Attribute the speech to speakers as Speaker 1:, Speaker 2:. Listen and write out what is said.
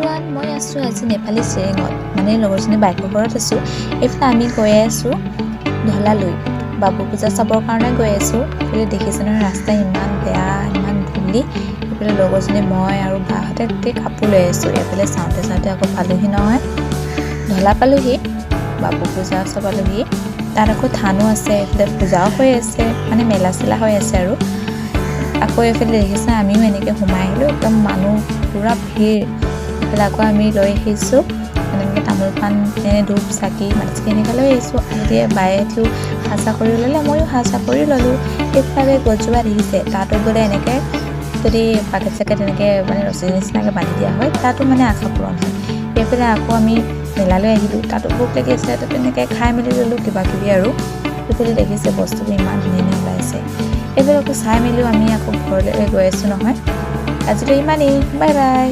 Speaker 1: Everyone, মই আছোঁ আজি নেপালী চিৰিঙত, মানে লগৰজনী বাইকৰ ঘৰত আছোঁ। এইফালে আমি গৈ আছোঁ ঢলালৈ, বাবু পূজা চাবৰ কাৰণে গৈ আছোঁ। এইফালে দেখিছে নহয় ৰাস্তা ইমান বেয়া, ইমান ধূলি। এইফালে লগৰজনী, মই আৰু বাহঁতে গোটেই কাপোৰ লৈ আছোঁ। এইফালে চাওঁতে চাওঁতে আকৌ পালোহি নহয় ঢলা পালোহি, বাবু পূজা চাবলহি। তাত আকৌ থানো আছে, এইফালে পূজাও হৈ আছে, মানে মেলা চেলা হৈ আছে আৰু। আকৌ এইফালে দেখিছে আমিও এনেকৈ সোমাই আহিলোঁ, একদম মানুহ পূৰা ভিৰ। এইফালে আকৌ আমি লৈ আহিছোঁ এনেকৈ তামোল পাণ, ধূপ চাকি মাটি এনেকৈ লৈ আহিছোঁ। এতিয়া বায়েও সাজা কৰি ল'লে, ময়ো সাজা কৰি ল'লোঁ। এইফালে গছজোপা দেখিছে, তাতো বোলে এনেকৈ যদি পাকেট চাকেট এনেকৈ মানে ৰছী নিচিনাকৈ বান্ধি দিয়া হয়, তাতো মানে আশা পূৰণ হয়। এইফালে আকৌ আমি মেলালৈ আহিলোঁ, তাতো ভোক লাগি আছে, তাতো এনেকৈ খাই মেলি ল'লোঁ কিবা কিবি আৰু। এইফালে দেখিছে বস্তুবোৰ ইমান ধুনীয়া ধুনীয়া ওলাইছে। এইফালে আকৌ চাই মেলিও আমি আকৌ ঘৰলৈ গৈ আছোঁ নহয়। আজিলৈ ইমানেই, বাই বাই।